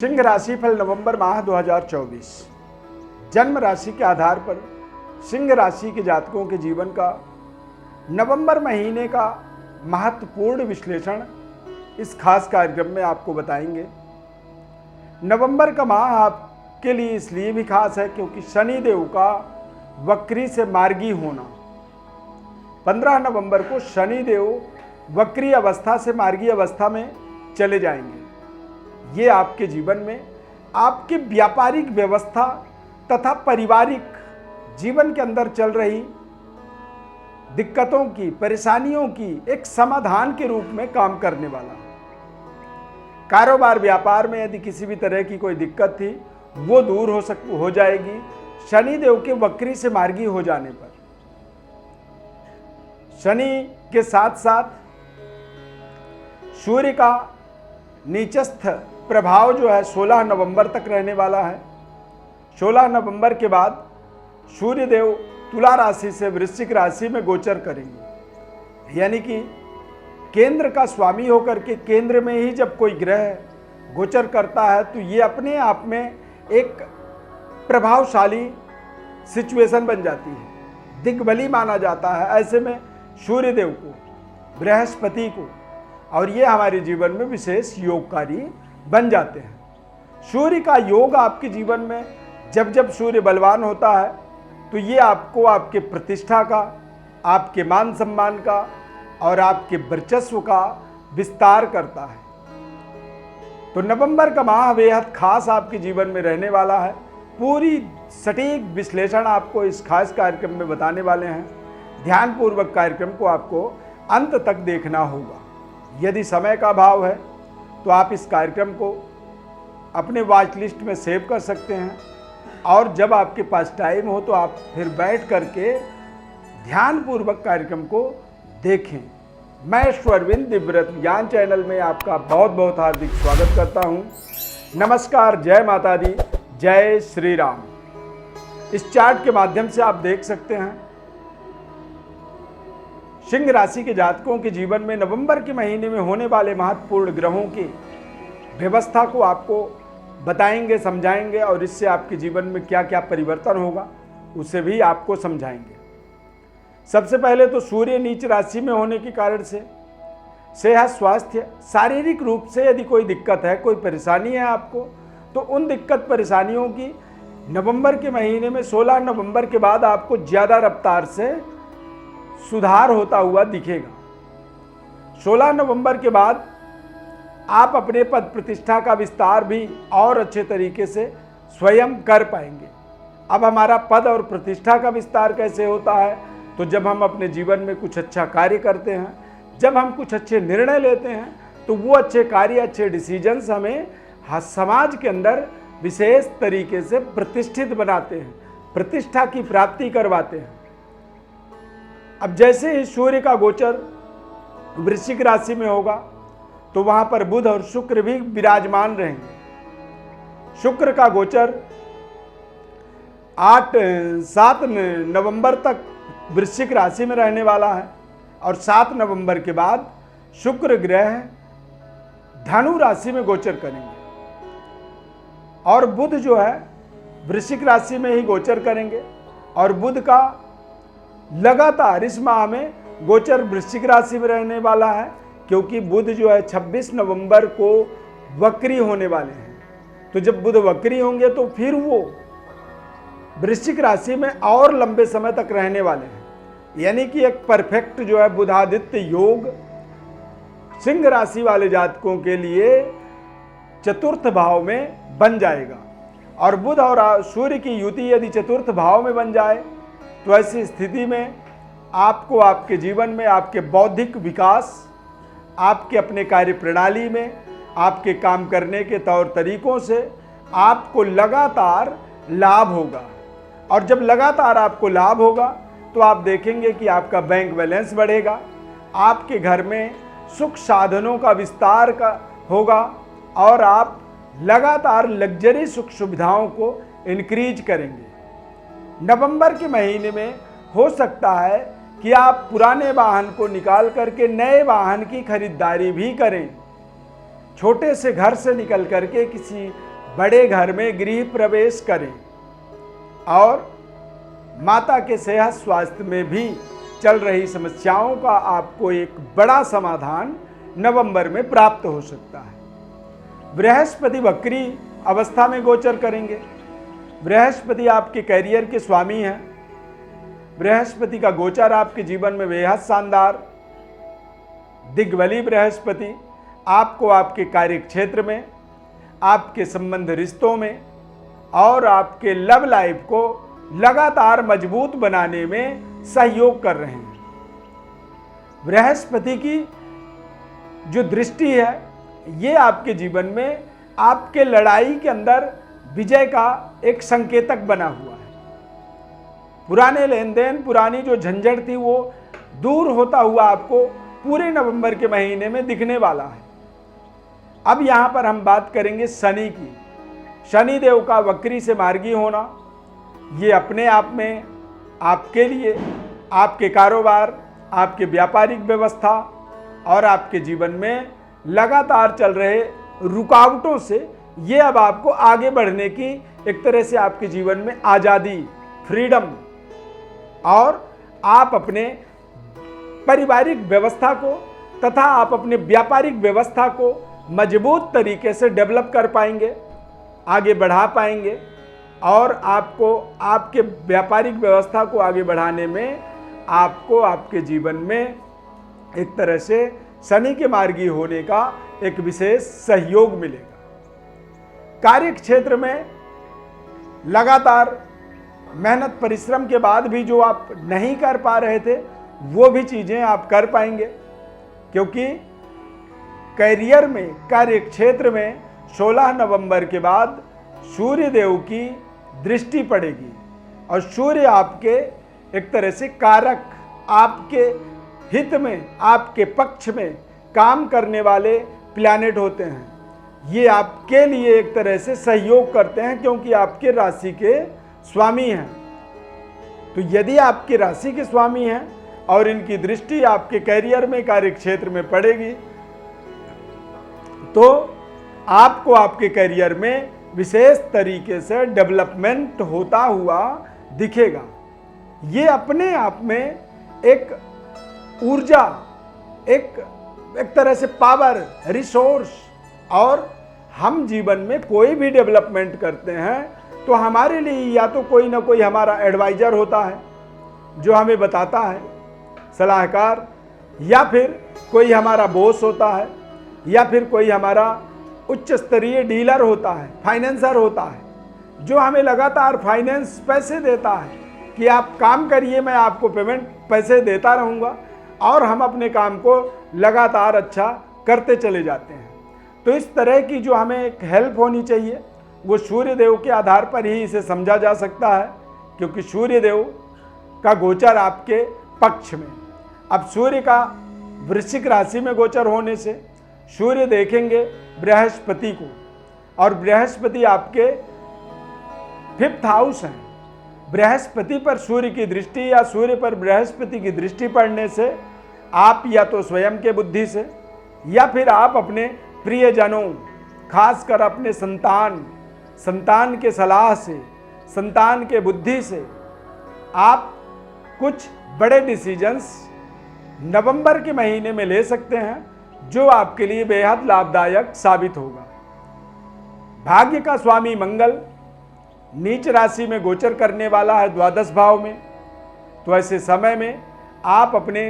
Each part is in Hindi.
सिंह राशि फल नवंबर माह 2024 जन्म राशि के आधार पर सिंह राशि के जातकों के जीवन का नवंबर महीने का महत्वपूर्ण विश्लेषण इस खास कार्यक्रम में आपको बताएंगे। नवंबर का माह आपके लिए इसलिए भी खास है क्योंकि शनि देव का वक्री से मार्गी होना। 15 नवंबर को शनि देव वक्री अवस्था से मार्गी अवस्था में चले जाएंगे। ये आपके जीवन में आपकी व्यापारिक व्यवस्था तथा पारिवारिक जीवन के अंदर चल रही दिक्कतों की, परेशानियों की एक समाधान के रूप में काम करने वाला। कारोबार व्यापार में यदि किसी भी तरह की कोई दिक्कत थी वो दूर हो जाएगी शनि देव के वक्री से मार्गी हो जाने पर। शनि के साथ साथ सूर्य का नीचस्थ प्रभाव जो है 16 नवंबर तक रहने वाला है। 16 नवंबर के बाद सूर्य देव तुला राशि से वृश्चिक राशि में गोचर करेंगे, यानी कि केंद्र का स्वामी होकर के केंद्र में ही जब कोई ग्रह गोचर करता है तो ये अपने आप में एक प्रभावशाली सिचुएशन बन जाती है, दिग्बली माना जाता है ऐसे में सूर्य देव को, बृहस्पति को, और ये हमारे जीवन में विशेष योगकारी बन जाते हैं। सूर्य का योग आपके जीवन में जब जब सूर्य बलवान होता है तो ये आपको आपके प्रतिष्ठा का, आपके मान सम्मान का और आपके वर्चस्व का विस्तार करता है। तो नवंबर का माह बेहद खास आपके जीवन में रहने वाला है। पूरी सटीक विश्लेषण आपको इस खास कार्यक्रम में बताने वाले हैं। ध्यानपूर्वक कार्यक्रम को आपको अंत तक देखना होगा। यदि समय का अभाव है तो आप इस कार्यक्रम को अपने वॉच लिस्ट में सेव कर सकते हैं और जब आपके पास टाइम हो तो आप फिर बैठ करके ध्यानपूर्वक कार्यक्रम को देखें। मैं ईश्वरविंद दिव्यव्रत ज्ञान चैनल में आपका बहुत बहुत हार्दिक स्वागत करता हूं। नमस्कार, जय माता दी, जय श्री राम। इस चार्ट के माध्यम से आप देख सकते हैं सिंह राशि के जातकों के जीवन में नवंबर के महीने में होने वाले महत्वपूर्ण ग्रहों की व्यवस्था को आपको बताएंगे, समझाएंगे और इससे आपके जीवन में क्या क्या परिवर्तन होगा उसे भी आपको समझाएंगे। सबसे पहले तो सूर्य नीच राशि में होने के कारण से सेहत, स्वास्थ्य, शारीरिक रूप से यदि कोई दिक्कत है, कोई परेशानी है आपको, तो उन दिक्कत परेशानियों की नवंबर के महीने में 16 नवंबर के बाद आपको ज़्यादा रफ्तार से सुधार होता हुआ दिखेगा। 16 नवंबर के बाद आप अपने पद प्रतिष्ठा का विस्तार भी और अच्छे तरीके से स्वयं कर पाएंगे। अब हमारा पद और प्रतिष्ठा का विस्तार कैसे होता है? तो जब हम अपने जीवन में कुछ अच्छा कार्य करते हैं, जब हम कुछ अच्छे निर्णय लेते हैं तो वो अच्छे कार्य, अच्छे डिसीजंस हमें समाज के अंदर विशेष तरीके से प्रतिष्ठित बनाते हैं, प्रतिष्ठा की प्राप्ति करवाते हैं। अब जैसे ही सूर्य का गोचर वृश्चिक राशि में होगा तो वहां पर बुध और शुक्र भी विराजमान रहेंगे। शुक्र का गोचर 7 नवंबर तक वृश्चिक राशि में रहने वाला है और 7 नवंबर के बाद शुक्र ग्रह धनु राशि में गोचर करेंगे और बुध जो है वृश्चिक राशि में ही गोचर करेंगे। और बुध का लगातार इस माह में गोचर वृश्चिक राशि में रहने वाला है क्योंकि बुध जो है 26 नवंबर को वक्री होने वाले हैं। तो जब बुध वक्री होंगे तो फिर वो वृश्चिक राशि में और लंबे समय तक रहने वाले हैं, यानी कि एक परफेक्ट जो है बुधादित्य योग सिंह राशि वाले जातकों के लिए चतुर्थ भाव में बन जाएगा। और बुध और सूर्य की युति यदि चतुर्थ भाव में बन जाए तो ऐसी स्थिति में आपको आपके जीवन में आपके बौद्धिक विकास, आपके अपने कार्य प्रणाली में, आपके काम करने के तौर तरीकों से आपको लगातार लाभ होगा। और जब लगातार आपको लाभ होगा तो आप देखेंगे कि आपका बैंक बैलेंस बढ़ेगा, आपके घर में सुख साधनों का विस्तार होगा और आप लगातार लग्जरी सुख सुविधाओं को इंक्रीज करेंगे। नवंबर के महीने में हो सकता है कि आप पुराने वाहन को निकाल करके नए वाहन की खरीदारी भी करें। छोटे से घर से निकल करके किसी बड़े घर में गृह प्रवेश करें और माता के सेहत स्वास्थ्य में भी चल रही समस्याओं का आपको एक बड़ा समाधान नवंबर में प्राप्त हो सकता है। बृहस्पति वक्री अवस्था में गोचर करेंगे। बृहस्पति आपके कैरियर के स्वामी हैं। बृहस्पति का गोचर आपके जीवन में बेहद शानदार। दिग्बली बृहस्पति आपको आपके कार्य क्षेत्र में, आपके संबंध रिश्तों में और आपके लव लाइफ को लगातार मजबूत बनाने में सहयोग कर रहे हैं। बृहस्पति की जो दृष्टि है ये आपके जीवन में आपके लड़ाई के अंदर विजय का एक संकेतक बना हुआ है। पुराने लेन देन, पुरानी जो झंझट थी वो दूर होता हुआ आपको पूरे नवंबर के महीने में दिखने वाला है। अब यहाँ पर हम बात करेंगे शनि की। शनि देव का वक्री से मार्गी होना ये अपने आप में आपके लिए, आपके कारोबार, आपके व्यापारिक व्यवस्था और आपके जीवन में लगातार चल रहे रुकावटों से ये अब आपको आगे बढ़ने की एक तरह से आपके जीवन में आज़ादी, फ्रीडम और आप अपने पारिवारिक व्यवस्था को तथा आप अपने व्यापारिक व्यवस्था को मजबूत तरीके से डेवलप कर पाएंगे, आगे बढ़ा पाएंगे और आपको आपके व्यापारिक व्यवस्था को आगे बढ़ाने में आपको आपके जीवन में एक तरह से शनि के मार्गी होने का एक विशेष सहयोग मिलेगा। कार्य क्षेत्र में लगातार मेहनत परिश्रम के बाद भी जो आप नहीं कर पा रहे थे वो भी चीज़ें आप कर पाएंगे, क्योंकि करियर में, कार्य क्षेत्र में 16 नवंबर के बाद सूर्य देव की दृष्टि पड़ेगी और सूर्य आपके एक तरह से कारक, आपके हित में, आपके पक्ष में काम करने वाले प्लैनेट होते हैं। ये आपके लिए एक तरह से सहयोग करते हैं क्योंकि आपके राशि के स्वामी हैं। तो यदि आपकी राशि के स्वामी हैं और इनकी दृष्टि आपके कैरियर में, कार्य क्षेत्र में पड़ेगी तो आपको आपके कैरियर में विशेष तरीके से डेवलपमेंट होता हुआ दिखेगा। ये अपने आप में एक ऊर्जा, एक तरह से पावर, रिसोर्स, और हम जीवन में कोई भी डेवलपमेंट करते हैं तो हमारे लिए या तो कोई ना कोई हमारा एडवाइजर होता है जो हमें बताता है, सलाहकार, या फिर कोई हमारा बॉस होता है, या फिर कोई हमारा उच्च स्तरीय डीलर होता है, फाइनेंसर होता है जो हमें लगातार फाइनेंस पैसे देता है कि आप काम करिए, मैं आपको पेमेंट पैसे देता रहूँगा और हम अपने काम को लगातार अच्छा करते चले जाते हैं। तो इस तरह की जो हमें एक हेल्प होनी चाहिए वो सूर्य देव के आधार पर ही इसे समझा जा सकता है, क्योंकि सूर्य देव का गोचर आपके पक्ष में। अब सूर्य का वृश्चिक राशि में गोचर होने से सूर्य देखेंगे बृहस्पति को और बृहस्पति आपके 5th हाउस हैं। बृहस्पति पर सूर्य की दृष्टि या सूर्य पर बृहस्पति की दृष्टि पड़ने से आप या तो स्वयं के बुद्धि से या फिर आप अपने प्रियजनों, खासकर अपने संतान के सलाह से, संतान के बुद्धि से आप कुछ बड़े डिसीजंस नवंबर के महीने में ले सकते हैं जो आपके लिए बेहद लाभदायक साबित होगा। भाग्य का स्वामी मंगल नीच राशि में गोचर करने वाला है 12 भाव में, तो ऐसे समय में आप अपने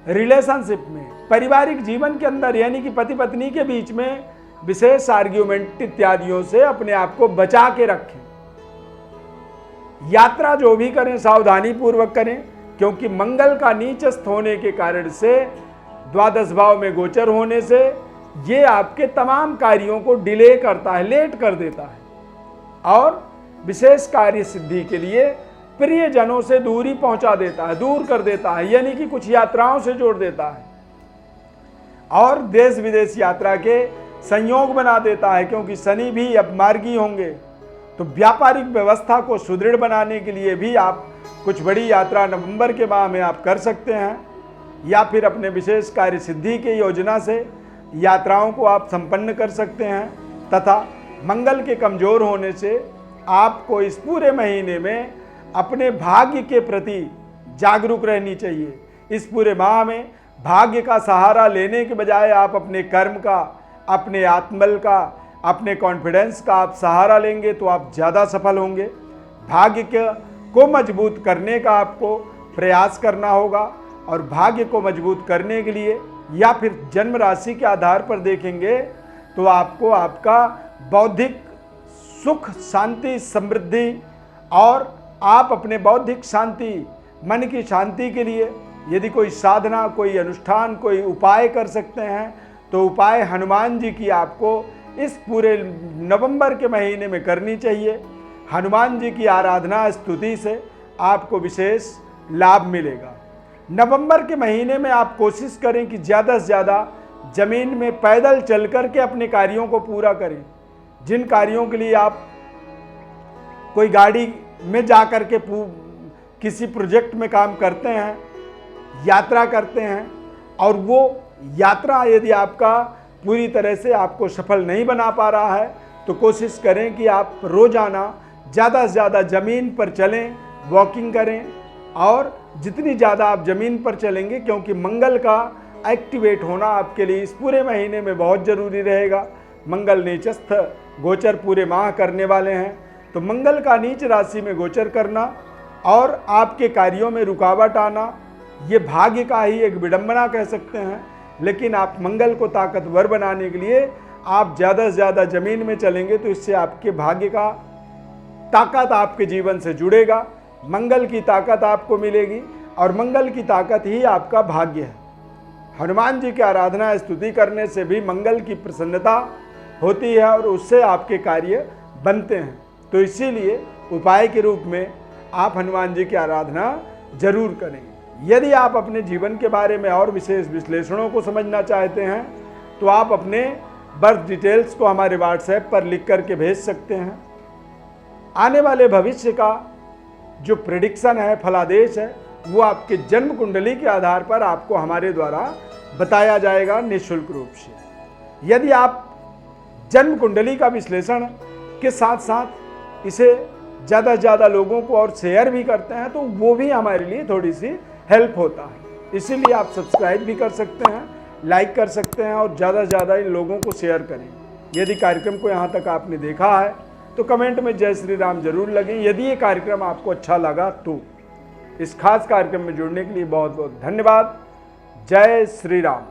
रिलेशनशिप में, पारिवारिक जीवन के अंदर यानी कि पति पत्नी के बीच में विशेष आर्ग्यूमेंट इत्यादियों से अपने आप को बचा के रखें। यात्रा जो भी करें सावधानी पूर्वक करें, क्योंकि मंगल का नीचस्थ होने के कारण से 12 भाव में गोचर होने से ये आपके तमाम कार्यों को डिले करता है, लेट कर देता है और विशेष कार्य सिद्धि के लिए प्रियजनों से दूरी पहुंचा देता है, दूर कर देता है, यानी कि कुछ यात्राओं से जोड़ देता है और देश विदेश यात्रा के संयोग बना देता है, क्योंकि शनि भी अब मार्गी होंगे। तो व्यापारिक व्यवस्था को सुदृढ़ बनाने के लिए भी आप कुछ बड़ी यात्रा नवंबर के माह में आप कर सकते हैं, या फिर अपने विशेष कार्य सिद्धि की योजना से यात्राओं को आप संपन्न कर सकते हैं। तथा मंगल के कमजोर होने से आपको इस पूरे महीने में अपने भाग्य के प्रति जागरूक रहनी चाहिए। इस पूरे माह में भाग्य का सहारा लेने के बजाय आप अपने कर्म का, अपने आत्मबल का, अपने कॉन्फिडेंस का आप सहारा लेंगे तो आप ज़्यादा सफल होंगे। भाग्य को मजबूत करने का आपको प्रयास करना होगा और भाग्य को मजबूत करने के लिए या फिर जन्म राशि के आधार पर देखेंगे तो आपको आपका बौद्धिक सुख, शांति, समृद्धि और आप अपने बौद्धिक शांति, मन की शांति के लिए यदि कोई साधना, कोई अनुष्ठान, कोई उपाय कर सकते हैं तो उपाय हनुमान जी की आपको इस पूरे नवंबर के महीने में करनी चाहिए। हनुमान जी की आराधना, स्तुति से आपको विशेष लाभ मिलेगा। नवंबर के महीने में आप कोशिश करें कि ज़्यादा से ज़्यादा जमीन में पैदल चल कर के अपने कार्यों को पूरा करें। जिन कार्यों के लिए आप कोई गाड़ी में जा कर के किसी प्रोजेक्ट में काम करते हैं, यात्रा करते हैं और वो यात्रा यदि आपका पूरी तरह से आपको सफल नहीं बना पा रहा है तो कोशिश करें कि आप रोज़ाना ज़्यादा से ज़्यादा ज़मीन पर चलें, वॉकिंग करें। और जितनी ज़्यादा आप ज़मीन पर चलेंगे, क्योंकि मंगल का एक्टिवेट होना आपके लिए इस पूरे महीने में बहुत ज़रूरी रहेगा। मंगल नीचस्थ गोचर पूरे माह करने वाले हैं, तो मंगल का नीच राशि में गोचर करना और आपके कार्यों में रुकावट आना, ये भाग्य का ही एक विडंबना कह सकते हैं। लेकिन आप मंगल को ताकतवर बनाने के लिए आप ज़्यादा से ज़्यादा ज़मीन में चलेंगे तो इससे आपके भाग्य का ताकत आपके जीवन से जुड़ेगा, मंगल की ताकत आपको मिलेगी और मंगल की ताकत ही आपका भाग्य है। हनुमान जी की आराधना, स्तुति करने से भी मंगल की प्रसन्नता होती है और उससे आपके कार्य बनते हैं। तो इसीलिए उपाय के रूप में आप हनुमान जी की आराधना जरूर करें। यदि आप अपने जीवन के बारे में और विशेष विश्लेषणों को समझना चाहते हैं तो आप अपने बर्थ डिटेल्स को हमारे व्हाट्सएप पर लिख करके भेज सकते हैं। आने वाले भविष्य का जो प्रेडिक्शन है, फलादेश है, वो आपके जन्म कुंडली के आधार पर आपको हमारे द्वारा बताया जाएगा निःशुल्क रूप से। यदि आप जन्म कुंडली का विश्लेषण के साथ साथ इसे ज़्यादा से ज़्यादा लोगों को और शेयर भी करते हैं तो वो भी हमारे लिए थोड़ी सी हेल्प होता है। इसीलिए आप सब्सक्राइब भी कर सकते हैं, लाइक कर सकते हैं और ज़्यादा से ज़्यादा इन लोगों को शेयर करें। यदि कार्यक्रम को यहाँ तक आपने देखा है तो कमेंट में जय श्री राम जरूर लगें। यदि ये कार्यक्रम आपको अच्छा लगा तो इस खास कार्यक्रम में जुड़ने के लिए बहुत बहुत धन्यवाद। जय श्री राम।